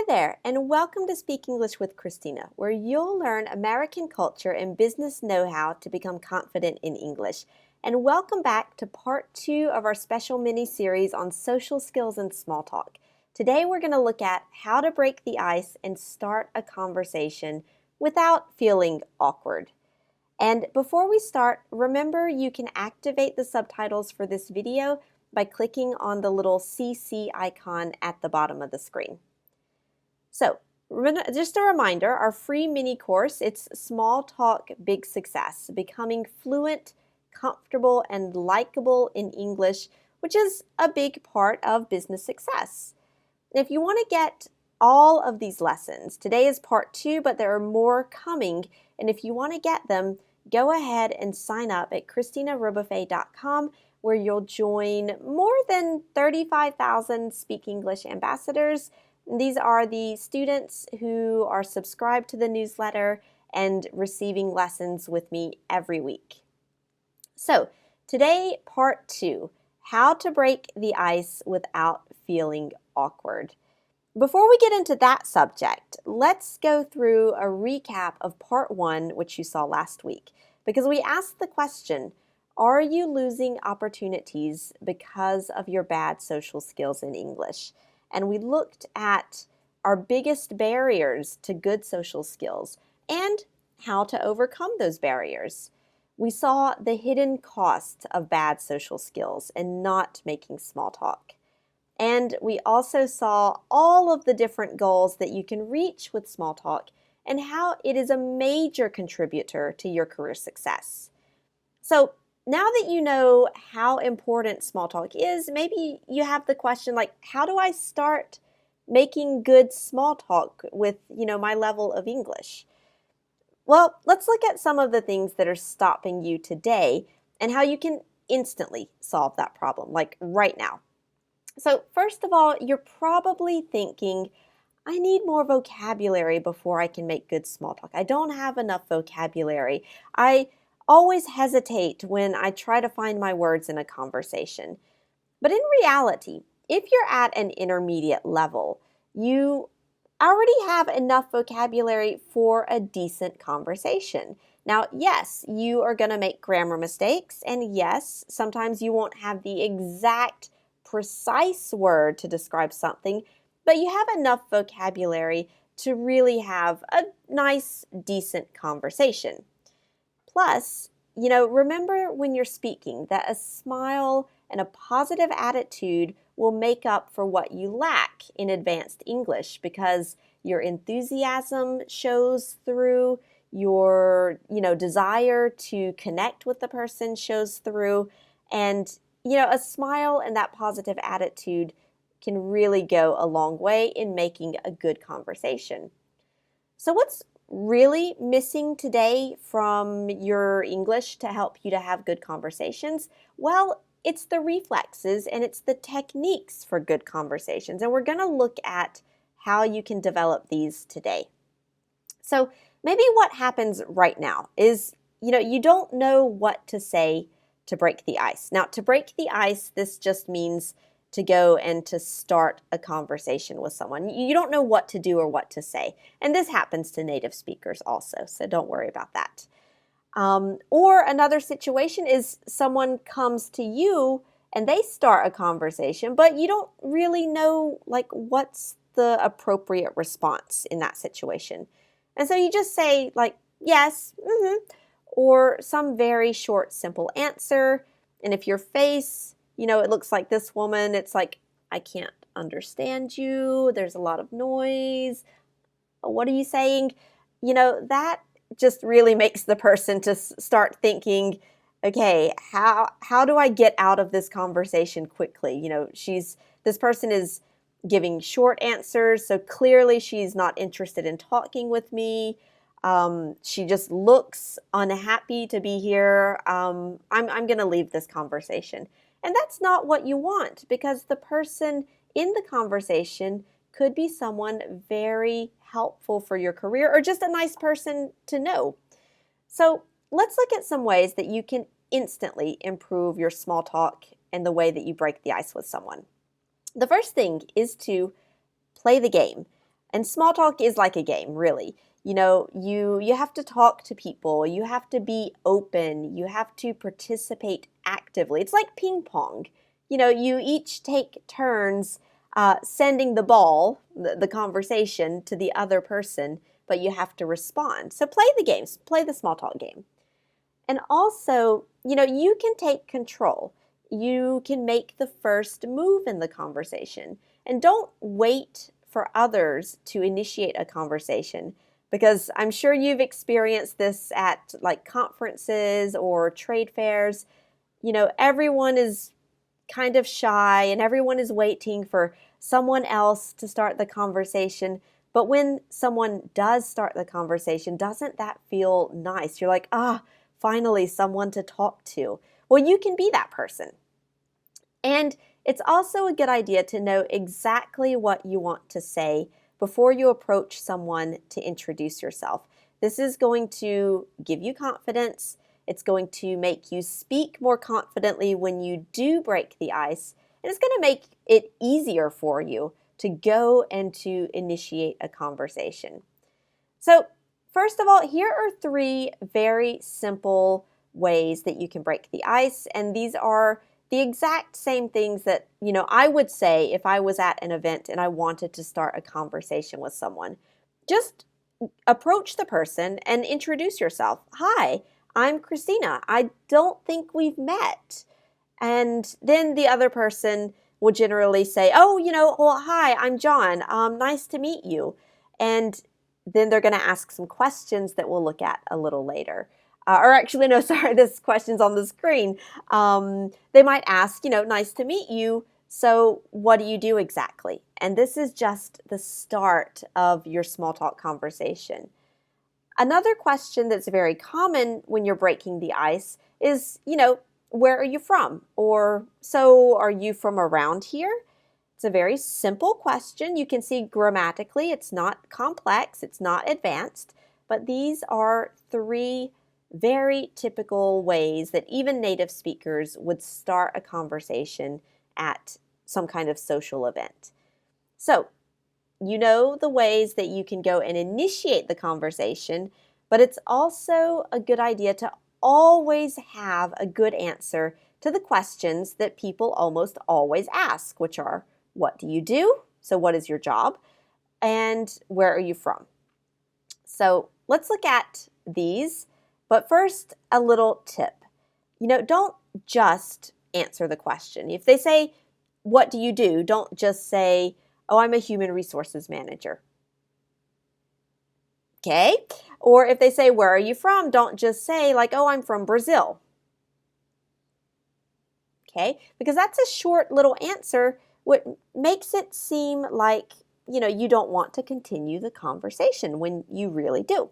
Hi there, and welcome to Speak English with Christina, where you'll learn American culture and business know-how to become confident in English. And welcome back to part 2 of our special mini-series on social skills and small talk. Today we're going to look at how to break the ice and start a conversation without feeling awkward. And before we start, remember you can activate the subtitles for this video by clicking on the little CC icon at the bottom of the screen. So, just a reminder, our free mini course, it's Small Talk, Big Success, becoming fluent, comfortable, and likable in English, which is a big part of business success. And if you want to get all of these lessons, today is part 2, but there are more coming, and if you want to get them, go ahead and sign up at ChristinaRobuffet.com, where you'll join more than 35,000 Speak English ambassadors. These are the students who are subscribed to the newsletter and receiving lessons with me every week. So, today, part 2, how to break the ice without feeling awkward. Before we get into that subject, let's go through a recap of part 1, which you saw last week, because we asked the question, are you losing opportunities because of your bad social skills in English? And we looked at our biggest barriers to good social skills and how to overcome those barriers. We saw the hidden cost of bad social skills and not making small talk. And we also saw all of the different goals that you can reach with small talk and how it is a major contributor to your career success. So, now that you know how important small talk is, maybe you have the question like, how do I start making good small talk with, my level of English? Well, let's look at some of the things that are stopping you today and how you can instantly solve that problem, like right now. So, first of all, you're probably thinking, I need more vocabulary before I can make good small talk. I don't have enough vocabulary. I always hesitate when I try to find my words in a conversation. But in reality, if you're at an intermediate level, you already have enough vocabulary for a decent conversation. Now, yes, you are going to make grammar mistakes, and yes, sometimes you won't have the exact precise word to describe something, but you have enough vocabulary to really have a nice, decent conversation. Plus, remember when you're speaking that a smile and a positive attitude will make up for what you lack in advanced English because your enthusiasm shows through, your, desire to connect with the person shows through, and, a smile and that positive attitude can really go a long way in making a good conversation. So what's really missing today from your English to help you to have good conversations? Well, it's the reflexes and it's the techniques for good conversations. And we're going to look at how you can develop these today. So maybe what happens right now is, you don't know what to say to break the ice. Now, to break the ice, this just means to go and to start a conversation with someone. You don't know what to do or what to say. And this happens to native speakers also, so don't worry about that. Or another situation is someone comes to you and they start a conversation, but you don't really know what's the appropriate response in that situation. And so you just say yes, or some very short, simple answer. And if your face, it looks like this woman, it's like, I can't understand you. There's a lot of noise. What are you saying? That just really makes the person to start thinking, okay, how do I get out of this conversation quickly? This person is giving short answers, so clearly she's not interested in talking with me. She just looks unhappy to be here. I'm going to leave this conversation. And that's not what you want, because the person in the conversation could be someone very helpful for your career or just a nice person to know. So let's look at some ways that you can instantly improve your small talk and the way that you break the ice with someone. The first thing is to play the game. And small talk is like a game, really. You have to talk to people, you have to be open, you have to participate actively. It's like ping pong. You each take turns sending the ball, the conversation, to the other person, but you have to respond. So play the games, play the small talk game. And also, you can take control. You can make the first move in the conversation. And don't wait for others to initiate a conversation, because I'm sure you've experienced this at like conferences or trade fairs. Everyone is kind of shy and everyone is waiting for someone else to start the conversation. But when someone does start the conversation, doesn't that feel nice? You're like, finally someone to talk to. Well, you can be that person. And it's also a good idea to know exactly what you want to say before you approach someone to introduce yourself. This is going to give you confidence. It's going to make you speak more confidently when you do break the ice. And it's going to make it easier for you to go and to initiate a conversation. So, first of all, here are 3 very simple ways that you can break the ice. And these are the exact same things that, I would say if I was at an event and I wanted to start a conversation with someone. Just approach the person and introduce yourself. Hi, I'm Christina. I don't think we've met. And then the other person will generally say, well, hi, I'm John. Nice to meet you. And then they're going to ask some questions that we'll look at a little later. Or actually, no, sorry, this question's on the screen. They might ask, nice to meet you. So what do you do exactly? And this is just the start of your small talk conversation. Another question that's very common when you're breaking the ice is, where are you from? Or, so are you from around here? It's a very simple question. You can see grammatically it's not complex, it's not advanced, but these are 3 very typical ways that even native speakers would start a conversation at some kind of social event. So, you know the ways that you can go and initiate the conversation, but it's also a good idea to always have a good answer to the questions that people almost always ask, which are, what do you do? So what is your job? And where are you from? So let's look at these, but first, a little tip. Don't just answer the question. If they say, what do you do? Don't just say, oh, I'm a human resources manager. Okay? Or if they say, where are you from? Don't just say, like, oh, I'm from Brazil. Okay? Because that's a short little answer, what makes it seem like, you don't want to continue the conversation when you really do.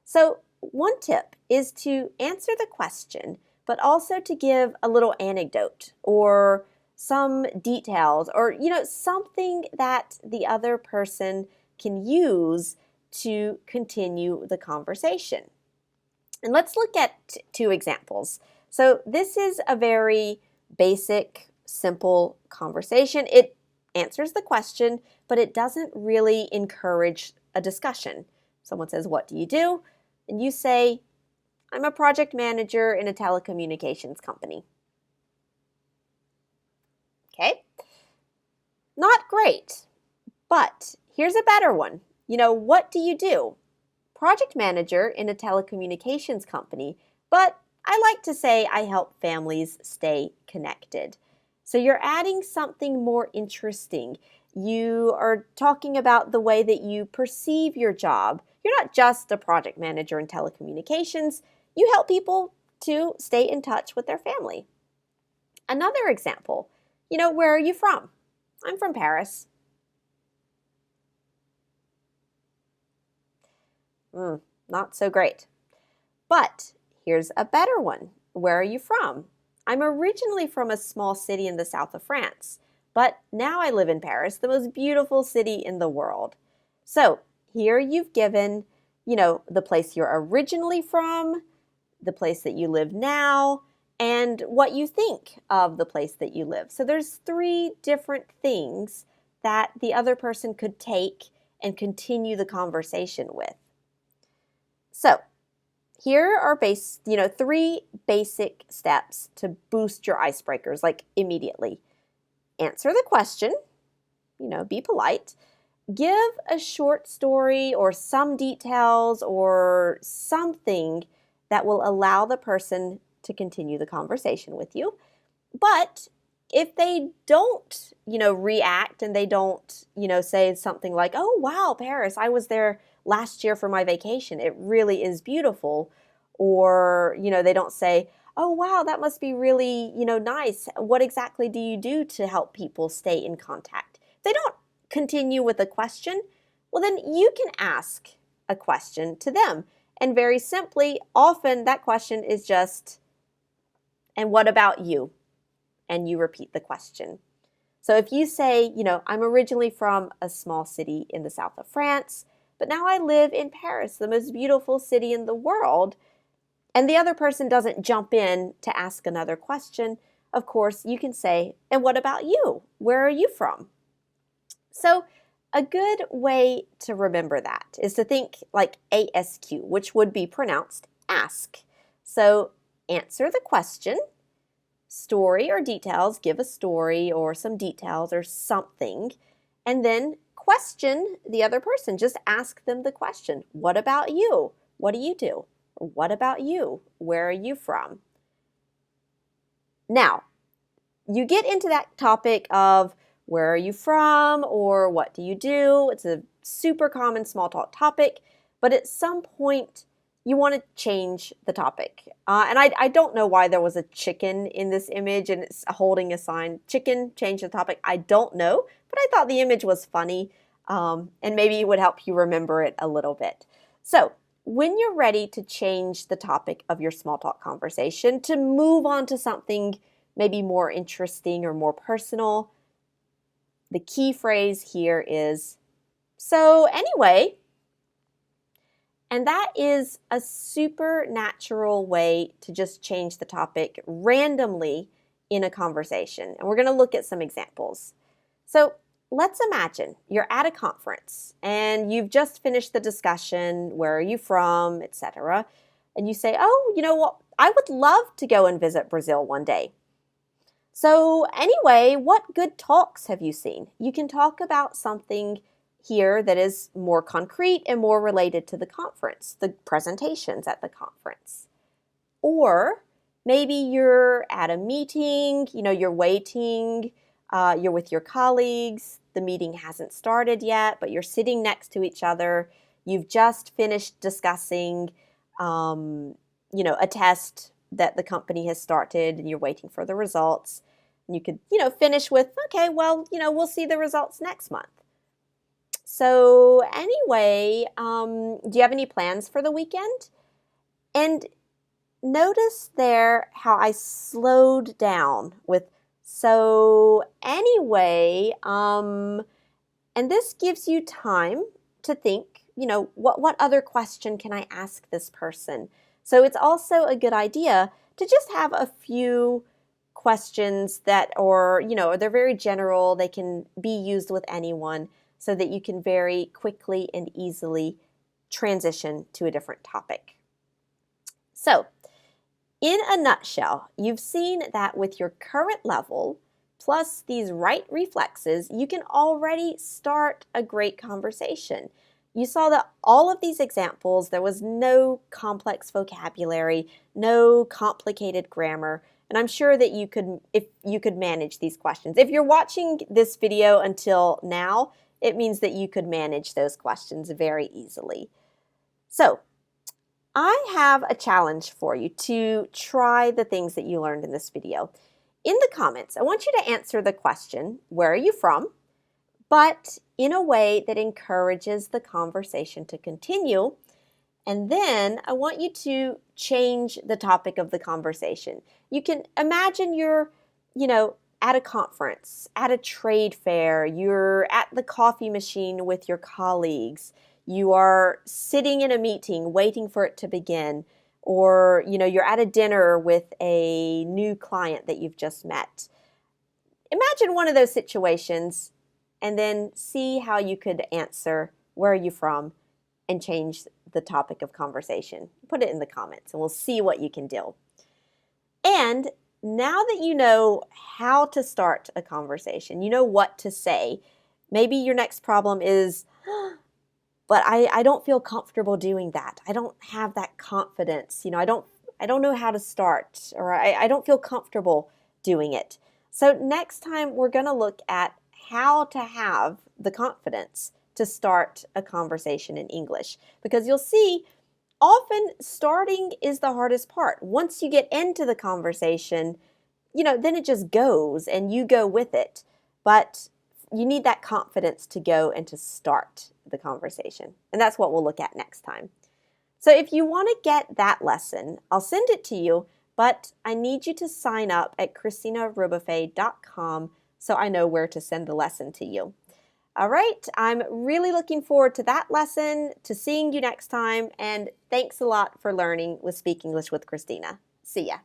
So, one tip is to answer the question, but also to give a little anecdote or some details or, something that the other person can use to continue the conversation. And let's look at 2 examples. So this is a very basic, simple conversation. It answers the question, but it doesn't really encourage a discussion. Someone says, what do you do? And you say, I'm a project manager in a telecommunications company. Okay? Not great, but here's a better one. What do you do? Project manager in a telecommunications company, but I like to say I help families stay connected. So you're adding something more interesting. You are talking about the way that you perceive your job. You're not just a project manager in telecommunications. You help people to stay in touch with their family. Another example, where are you from? I'm from Paris. Not so great. But here's a better one. Where are you from? I'm originally from a small city in the south of France, but now I live in Paris, the most beautiful city in the world. So here you've given, the place you're originally from, the place that you live now, and what you think of the place that you live. So there's 3 different things that the other person could take and continue the conversation with. So here are three basic steps to boost your icebreakers, like immediately. Answer the question, be polite. Give a short story or some details or something that will allow the person to continue the conversation with you. But if they don't, react and they don't, say something like, oh, wow, Paris, I was there last year for my vacation. It really is beautiful. Or, they don't say, oh, wow, that must be really, nice. What exactly do you do to help people stay in contact? If they don't continue with a question, well, then you can ask a question to them. And very simply, often that question is just, and what about you? And you repeat the question. So if you say, I'm originally from a small city in the south of France, but now I live in Paris, the most beautiful city in the world, and the other person doesn't jump in to ask another question, of course, you can say, and what about you? Where are you from? So a good way to remember that is to think like ASQ, which would be pronounced ask. So answer the question, story or details, give a story or some details or something, and then question the other person. Just ask them the question. What about you? What do you do? Or what about you? Where are you from? Now, you get into that topic of where are you from or what do you do? It's a super common small talk topic, but at some point you want to change the topic. And I don't know why there was a chicken in this image and it's holding a sign, chicken, change the topic. I don't know, but I thought the image was funny and maybe it would help you remember it a little bit. So when you're ready to change the topic of your small talk conversation to move on to something maybe more interesting or more personal, the key phrase here is, so anyway. And that is a super natural way to just change the topic randomly in a conversation. And we're going to look at some examples. So let's imagine you're at a conference and you've just finished the discussion, where are you from, etc. And you say, oh, you know what, I would love to go and visit Brazil one day. So anyway, what good talks have you seen? You can talk about something here that is more concrete and more related to the conference, the presentations at the conference. Or maybe you're at a meeting, you're waiting, you're with your colleagues, the meeting hasn't started yet, but you're sitting next to each other. You've just finished discussing, a test that the company has started and you're waiting for the results. And you could, finish with, okay, well, we'll see the results next month. So anyway, do you have any plans for the weekend? And notice there how I slowed down with so anyway, and this gives you time to think, what other question can I ask this person? So it's also a good idea to just have a few questions that they're very general, they can be used with anyone, so that you can very quickly and easily transition to a different topic. So, in a nutshell, you've seen that with your current level, plus these right reflexes, you can already start a great conversation. You saw that all of these examples, there was no complex vocabulary, no complicated grammar, and I'm sure that you could manage these questions. If you're watching this video until now, it means that you could manage those questions very easily. So, I have a challenge for you to try the things that you learned in this video. In the comments, I want you to answer the question, where are you from? But in a way that encourages the conversation to continue. And then I want you to change the topic of the conversation. You can imagine you're, at a conference, at a trade fair, you're at the coffee machine with your colleagues, you are sitting in a meeting waiting for it to begin, or you're at a dinner with a new client that you've just met. Imagine one of those situations and then see how you could answer where are you from, and change the topic of conversation. Put it in the comments and we'll see what you can do. And now that you know how to start a conversation, you know what to say, maybe your next problem is, but I don't feel comfortable doing that. I don't have that confidence. I don't know how to start, or I don't feel comfortable doing it. So next time we're going to look at how to have the confidence to start a conversation in English, because you'll see often starting is the hardest part. Once you get into the conversation, then it just goes and you go with it. But you need that confidence to go and to start the conversation. And that's what we'll look at next time. So if you want to get that lesson, I'll send it to you, but I need you to sign up at ChristinaRubafe.com so I know where to send the lesson to you. All right, I'm really looking forward to that lesson, to seeing you next time, and thanks a lot for learning with Speak English with Christina. See ya.